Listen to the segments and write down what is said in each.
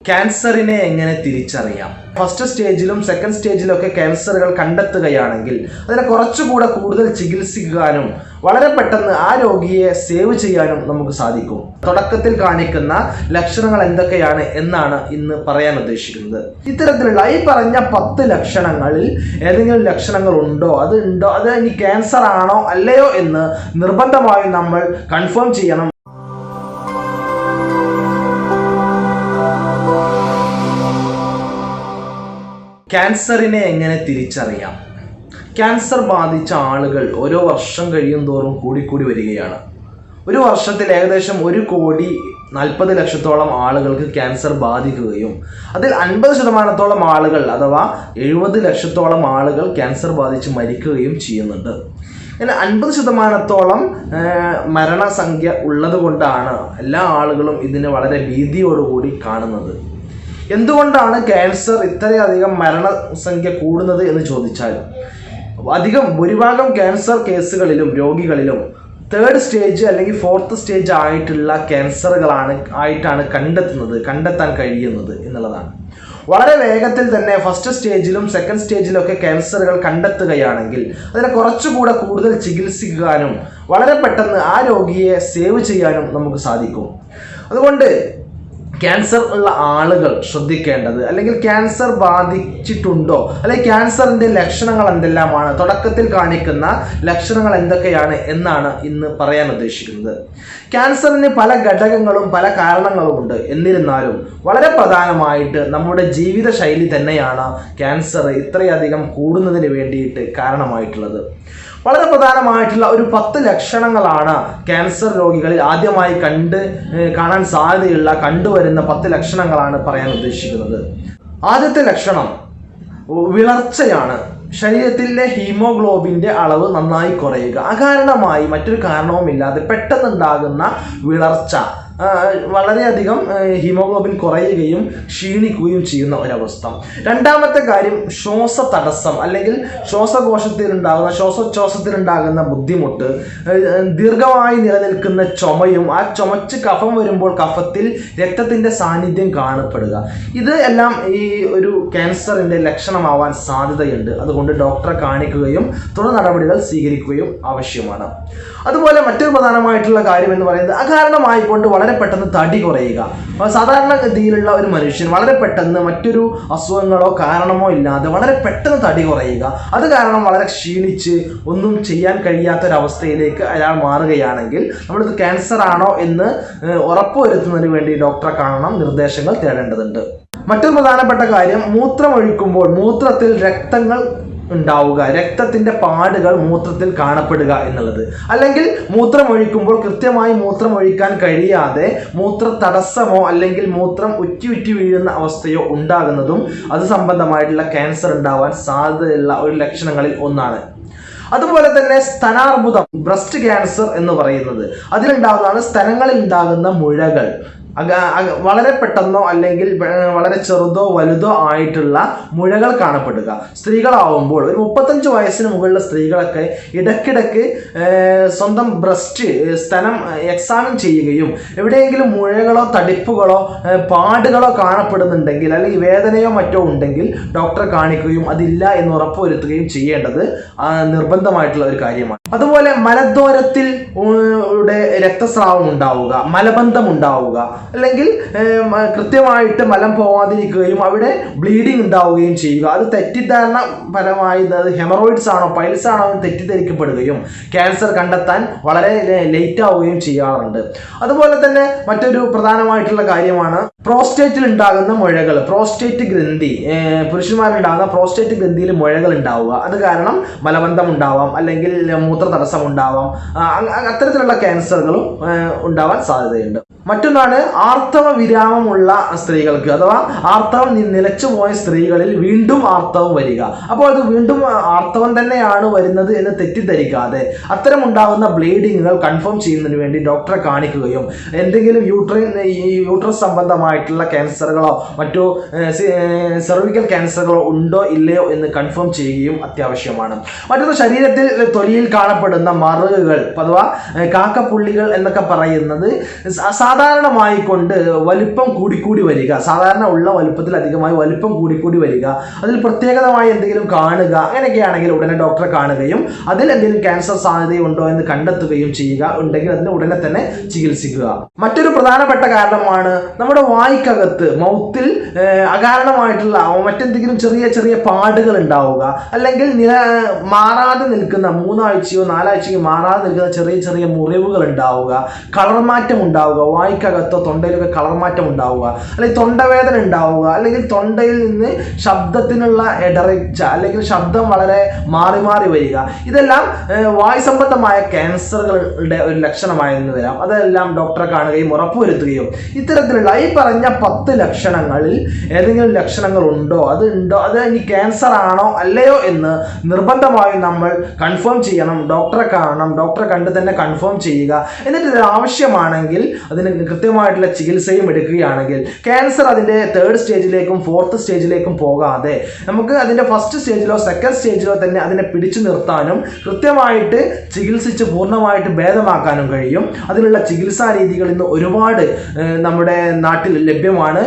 ക്യാൻസറിനെ എങ്ങനെ തിരിച്ചറിയാം? ഫസ്റ്റ് സ്റ്റേജിലും സെക്കൻഡ് സ്റ്റേജിലൊക്കെ ക്യാൻസറുകൾ കണ്ടെത്തുകയാണെങ്കിൽ അതിനെ കുറച്ചുകൂടെ കൂടുതൽ ചികിത്സിക്കാനും വളരെ പെട്ടെന്ന് ആ രോഗിയെ സേവ് ചെയ്യാനും നമുക്ക് സാധിക്കും. തുടക്കത്തിൽ കാണിക്കുന്ന ലക്ഷണങ്ങൾ എന്തൊക്കെയാണ് എന്നാണ് ഇന്ന് പറയാൻ ഉദ്ദേശിക്കുന്നത്. ഇത്തരത്തിലുള്ള ഈ പറഞ്ഞ 10 ലക്ഷണങ്ങളിൽ ഏതെങ്കിലും ലക്ഷണങ്ങൾ ഉണ്ടോ, അത് ഇനി ക്യാൻസർ ആണോ അല്ലയോ എന്ന് നിർബന്ധമായും നമ്മൾ കൺഫേം ചെയ്യണം. ക്യാൻസറിനെ എങ്ങനെ തിരിച്ചറിയാം? ക്യാൻസർ ബാധിച്ച ആളുകൾ ഓരോ വർഷം കഴിയും തോറും കൂടിക്കൂടി വരികയാണ്. ഒരു വർഷത്തിൽ ഏകദേശം 1,40,00,000 ആളുകൾക്ക് ക്യാൻസർ ബാധിക്കുകയും അതിൽ 50% ആളുകൾ അഥവാ 70 ലക്ഷത്തോളം ആളുകൾ ക്യാൻസർ ബാധിച്ച് മരിക്കുകയും ചെയ്യുന്നുണ്ട്. എന്നാൽ 50% മരണസംഖ്യ ഉള്ളത് കൊണ്ടാണ് എല്ലാ ആളുകളും ഇതിനെ വളരെ ഭീതിയോടുകൂടി കാണുന്നത്. എന്തുകൊണ്ടാണ് ക്യാൻസർ ഇത്രയധികം മരണസംഖ്യ കൂടുന്നത് എന്ന് ചോദിച്ചാൽ, ഭൂരിഭാഗം ക്യാൻസർ കേസുകളിലും രോഗികളിലും 3rd സ്റ്റേജ് അല്ലെങ്കിൽ 4th സ്റ്റേജ് ആയിട്ടുള്ള ക്യാൻസറുകളാണ് കണ്ടെത്താൻ കഴിയുന്നത് എന്നുള്ളതാണ്. വളരെ വേഗത്തിൽ തന്നെ ഫസ്റ്റ് സ്റ്റേജിലും സെക്കൻഡ് സ്റ്റേജിലൊക്കെ ക്യാൻസറുകൾ കണ്ടെത്തുകയാണെങ്കിൽ അതിനെ കുറച്ചുകൂടെ കൂടുതൽ ചികിത്സിക്കാനും വളരെ പെട്ടെന്ന് ആ രോഗിയെ സേവ് ചെയ്യാനും നമുക്ക് സാധിക്കും. അതുകൊണ്ട് ക്യാൻസർ ഉള്ള ആളുകൾ ശ്രദ്ധിക്കേണ്ടത്, അല്ലെങ്കിൽ ക്യാൻസർ ബാധിച്ചിട്ടുണ്ടോ, അല്ലെങ്കിൽ ക്യാൻസറിൻ്റെ ലക്ഷണങ്ങൾ എന്തെല്ലാമാണ്, തുടക്കത്തിൽ കാണിക്കുന്ന ലക്ഷണങ്ങൾ എന്തൊക്കെയാണ് എന്നാണ് ഇന്ന് പറയാൻ ഉദ്ദേശിക്കുന്നത്. ക്യാൻസറിന് പല ഘടകങ്ങളും പല കാരണങ്ങളും ഉണ്ട്. എന്നിരുന്നാലും വളരെ പ്രധാനമായിട്ട് നമ്മുടെ ജീവിതശൈലി തന്നെയാണ് ക്യാൻസർ ഇത്രയധികം കൂടുന്നതിന് വേണ്ടിയിട്ട് കാരണമായിട്ടുള്ളത്. വളരെ പ്രധാനമായിട്ടുള്ള ഒരു 10 ലക്ഷണങ്ങളാണ് ക്യാൻസർ രോഗികളിൽ ആദ്യമായി കാണാൻ സാധ്യതയുള്ള കണ്ടുവരുന്ന 10 ലക്ഷണങ്ങളാണ് പറയാൻ ഉദ്ദേശിക്കുന്നത്. ആദ്യത്തെ ലക്ഷണം വിളർച്ചയാണ്. ശരീരത്തിലെ ഹീമോഗ്ലോബിൻ്റെ അളവ് നന്നായി കുറയുക. അകാരണമായി മറ്റൊരു കാരണവുമില്ലാതെ പെട്ടെന്നുണ്ടാകുന്ന വിളർച്ച, വളരെയധികം ഹീമോഗ്ലോബിൻ കുറയുകയും ക്ഷീണിക്കുകയും ചെയ്യുന്ന ഒരവസ്ഥ. രണ്ടാമത്തെ കാര്യം ശ്വാസതടസ്സം, അല്ലെങ്കിൽ ശ്വാസോച്ഛ്വാസത്തിലുണ്ടാകുന്ന ബുദ്ധിമുട്ട്, ദീർഘമായി നിലനിൽക്കുന്ന ചുമയും ആ ചുമച്ച് കഫം വരുമ്പോൾ കഫത്തിൽ രക്തത്തിൻ്റെ സാന്നിധ്യം കാണപ്പെടുക. ഇത് എല്ലാം ഈ ഒരു ക്യാൻസറിൻ്റെ ലക്ഷണമാവാൻ സാധ്യതയുണ്ട്. അതുകൊണ്ട് ഡോക്ടറെ കാണിക്കുകയും തുടർ നടപടികൾ സ്വീകരിക്കുകയും ആവശ്യമാണ്. അതുപോലെ മറ്റൊരു പ്രധാനമായിട്ടുള്ള കാര്യം എന്ന് പറയുന്നത് അകാരണമായിക്കൊണ്ട് വളരെ പെട്ടെന്ന് തടി കുറയുക. സാധാരണഗതിയിലുള്ള ഒരു മനുഷ്യൻ വളരെ പെട്ടെന്ന് മറ്റൊരു അസുഖങ്ങളോ കാരണമോ ഇല്ലാതെ വളരെ പെട്ടെന്ന് തടി കുറയുക, അത് കാരണം വളരെ ക്ഷീണിച്ച് ഒന്നും ചെയ്യാൻ കഴിയാത്തൊരവസ്ഥയിലേക്ക് അയാൾ മാറുകയാണെങ്കിൽ നമ്മളിത് ക്യാൻസർ ആണോ എന്ന് ഉറപ്പുവരുത്തുന്നതിന് വേണ്ടി ഡോക്ടറെ കാണണം, നിർദ്ദേശങ്ങൾ തേടേണ്ടതുണ്ട്. മറ്റൊരു പ്രധാനപ്പെട്ട കാര്യം മൂത്രമൊഴിക്കുമ്പോൾ മൂത്രത്തിൽ രക്തങ്ങൾ ഉണ്ടാവുക, രക്തത്തിൻ്റെ പാടുകൾ മൂത്രത്തിൽ കാണപ്പെടുക എന്നുള്ളത്. അല്ലെങ്കിൽ മൂത്രമൊഴിക്കുമ്പോൾ കൃത്യമായി മൂത്രമൊഴിക്കാൻ കഴിയാതെ മൂത്ര തടസ്സമോ അല്ലെങ്കിൽ മൂത്രം ഉറ്റി വീഴുന്ന അവസ്ഥയോ ഉണ്ടാകുന്നതും അത് സംബന്ധമായിട്ടുള്ള ക്യാൻസർ ഉണ്ടാവാൻ സാധ്യതയുള്ള ഒരു ലക്ഷണങ്ങളിൽ ഒന്നാണ്. അതുപോലെ തന്നെ സ്തനാർബുദം, ബ്രസ്റ്റ് ക്യാൻസർ എന്ന് പറയുന്നത്, അതിലുണ്ടാകുന്നതാണ് സ്തനങ്ങളിൽ ഉണ്ടാകുന്ന മുഴകൾ. വളരെ പെട്ടെന്നോ അല്ലെങ്കിൽ വളരെ ചെറുതോ വലുതോ ആയിട്ടുള്ള മുഴകൾ കാണപ്പെടുക. സ്ത്രീകളാവുമ്പോൾ ഒരു 35 വയസ്സിന് മുകളിലുള്ള സ്ത്രീകളൊക്കെ ഇടയ്ക്കിടയ്ക്ക് സ്വന്തം സ്തനം എക്സാമിൻ ചെയ്യുകയും എവിടെയെങ്കിലും മുഴകളോ തടിപ്പുകളോ പാടുകളോ കാണപ്പെടുന്നുണ്ടെങ്കിൽ അല്ലെങ്കിൽ വേദനയോ മറ്റോ ഉണ്ടെങ്കിൽ ഡോക്ടറെ കാണിക്കുകയും അതില്ല എന്ന് ഉറപ്പുവരുത്തുകയും ചെയ്യേണ്ടത് നിർബന്ധമായിട്ടുള്ള ഒരു കാര്യമാണ്. അതുപോലെ മലദ്വാരത്തിൽ രക്തസ്രാവം ഉണ്ടാവുക, മലബന്ധം ഉണ്ടാവുക, അല്ലെങ്കിൽ കൃത്യമായിട്ട് മലം പോവാതിരിക്കുകയും അവിടെ ബ്ലീഡിങ് ഉണ്ടാവുകയും ചെയ്യുക. അത് തെറ്റിദ്ധാരണ പരമായി അത് ഹെമറോയിഡ്സ് ആണോ പൈൽസ് ആണോ എന്ന് തെറ്റിദ്ധരിക്കപ്പെടുകയും ക്യാൻസർ കണ്ടെത്താൻ വളരെ ലേറ്റ് ആവുകയും ചെയ്യാറുണ്ട്. അതുപോലെ തന്നെ മറ്റൊരു പ്രധാനമായിട്ടുള്ള കാര്യമാണ് പ്രോസ്റ്റേറ്റിൽ ഉണ്ടാകുന്ന മുഴകൾ. പ്രോസ്റ്റേറ്റ് ഗ്രന്ഥി, പുരുഷന്മാരുണ്ടാകുന്ന പ്രോസ്റ്റേറ്റ് ഗ്രന്ഥിയിൽ മുഴകൾ ഉണ്ടാവുക, അത് കാരണം മലബന്ധം ഉണ്ടാവാം, അല്ലെങ്കിൽ മൂത്ര തടസ്സം ഉണ്ടാവാം. അത്തരത്തിലുള്ള ക്യാൻസറുകളും ഉണ്ടാവാൻ സാധ്യതയുണ്ട്. മറ്റൊന്നാണ് ആർത്തവ വിരാമമുള്ള സ്ത്രീകൾക്ക്, അഥവാ ആർത്തവം നിലച്ചു പോയ സ്ത്രീകളിൽ വീണ്ടും ആർത്തവം വരിക. അപ്പോൾ അത് വീണ്ടും ആർത്തവം തന്നെയാണ് വരുന്നത് എന്ന് തെറ്റിദ്ധരിക്കാതെ അത്തരം ഉണ്ടാകുന്ന ബ്ലീഡിങ്ങുകൾ കൺഫേം ചെയ്യുന്നതിന് വേണ്ടി ഡോക്ടറെ കാണിക്കുകയും എന്തെങ്കിലും യൂട്രസ് സംബന്ധമായിട്ടുള്ള ക്യാൻസറുകളോ മറ്റോ സെർവിക്കൽ ക്യാൻസറുകളോ ഉണ്ടോ ഇല്ലയോ എന്ന് കൺഫേം ചെയ്യുകയും അത്യാവശ്യമാണ്. മറ്റൊന്ന് ശരീരത്തിൽ തൊലിയിൽ കാണപ്പെടുന്ന മറുകുകൾ, അഥവാ കാക്കപ്പുള്ളികൾ എന്നൊക്കെ പറയുന്നത് സാധാരണമായി കൊണ്ട് വലിപ്പം കൂടിക്കൂടി വരിക, സാധാരണ ഉള്ള വലിപ്പത്തിലധികമായി വലിപ്പം കൂടിക്കൂടി വരിക, അതിൽ പ്രത്യേകതമായി എന്തെങ്കിലും കാണുക, അങ്ങനെയൊക്കെയാണെങ്കിൽ ഉടനെ ഡോക്ടറെ കാണുകയും അതിൽ എന്തെങ്കിലും ക്യാൻസർ സാധ്യതയുണ്ടോ എന്ന് കണ്ടെത്തുകയും ചെയ്യുക. ഉണ്ടെങ്കിൽ അതിന് ഉടനെ തന്നെ ചികിത്സിക്കുക. മറ്റൊരു പ്രധാനപ്പെട്ട കാരണമാണ് നമ്മുടെ വായ്ക്കകത്ത് മൗത്തിൽ അകാരണമായിട്ടുള്ള മറ്റെന്തെങ്കിലും ചെറിയ ചെറിയ പാടുകൾ ഉണ്ടാവുക, അല്ലെങ്കിൽ മാറാതെ നിൽക്കുന്ന 3 ആഴ്ചയോ 4 ആഴ്ചയോ മാറാതെ നിൽക്കുന്ന ചെറിയ ചെറിയ മുറിവുകൾ ഉണ്ടാവുക, കളർ മാറ്റം ഉണ്ടാവുക, വായ്ക്കകത്തോ തൊണ്ടയിലൊക്കെ കളർ മാറ്റം ഉണ്ടാവുക, അല്ലെങ്കിൽ തൊണ്ടവേദന ഉണ്ടാവുക, അല്ലെങ്കിൽ തൊണ്ടയിൽ നിന്ന് ശബ്ദത്തിനുള്ള ഇടർച്ച അല്ലെങ്കിൽ ശബ്ദം വളരെ മാറി മാറി വരിക, ഇതെല്ലാം വായു സംബന്ധമായ ക്യാൻസറുകളുടെ ഒരു ലക്ഷണമായെന്ന് വരാം. അതെല്ലാം ഡോക്ടറെ കാണുകയും ഉറപ്പുവരുത്തുകയും ഇത്തരത്തിലുള്ള ഈ പറഞ്ഞ 10 ലക്ഷണങ്ങളിൽ ഏതെങ്കിലും ലക്ഷണങ്ങൾ ഉണ്ടോ, അത് ഇനി ക്യാൻസർ ആണോ അല്ലയോ എന്ന് നിർബന്ധമായും നമ്മൾ കൺഫേം ചെയ്യണം. ഡോക്ടറെ കാണണം, ഡോക്ടറെ കണ്ട് തന്നെ കൺഫേം ചെയ്യുക. എന്നിട്ട് ഇത് ആവശ്യമാണെങ്കിൽ അതിന് കൃത്യമായിട്ടുള്ള ചികിത്സയും എടുക്കുകയാണെങ്കിൽ ക്യാൻസർ അതിൻ്റെ 3rd സ്റ്റേജിലേക്കും 4th സ്റ്റേജിലേക്കും പോകാതെ നമുക്ക് അതിൻ്റെ 1st സ്റ്റേജിലോ 2nd സ്റ്റേജിലോ തന്നെ അതിനെ പിടിച്ചു നിർത്താനും കൃത്യമായിട്ട് ചികിത്സിച്ച് പൂർണ്ണമായിട്ട് ഭേദമാക്കാനും കഴിയും. അതിനുള്ള ചികിത്സാ രീതികൾ ഇന്ന് ഒരുപാട് നമ്മുടെ നാട്ടിൽ ലഭ്യമാണ്.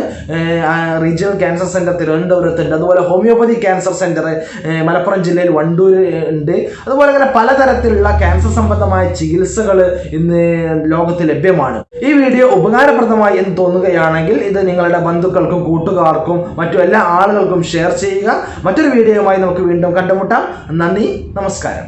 റീജിയണൽ ക്യാൻസർ സെന്റർ തിരുവനന്തപുരത്തുണ്ട്, അതുപോലെ ഹോമിയോപ്പതി ക്യാൻസർ സെന്റർ മലപ്പുറം ജില്ലയിൽ വണ്ടൂർ ഉണ്ട്. അതുപോലെ തന്നെ പലതരത്തിലുള്ള ക്യാൻസർ സംബന്ധമായ ചികിത്സകൾ ഇന്ന് ലോകത്ത് ലഭ്യമാണ്. ഈ വീഡിയോ ഉപകാരപ്രദമായി എന്ന് തോന്നുകയാണെങ്കിൽ ഇത് നിങ്ങളുടെ ബന്ധുക്കൾക്കും കൂട്ടുകാർക്കും മറ്റു എല്ലാ ആളുകൾക്കും ഷെയർ ചെയ്യുക. മറ്റൊരു വീഡിയോയുമായി നമുക്ക് വീണ്ടും കണ്ടുമുട്ടാം. നന്ദി, നമസ്കാരം.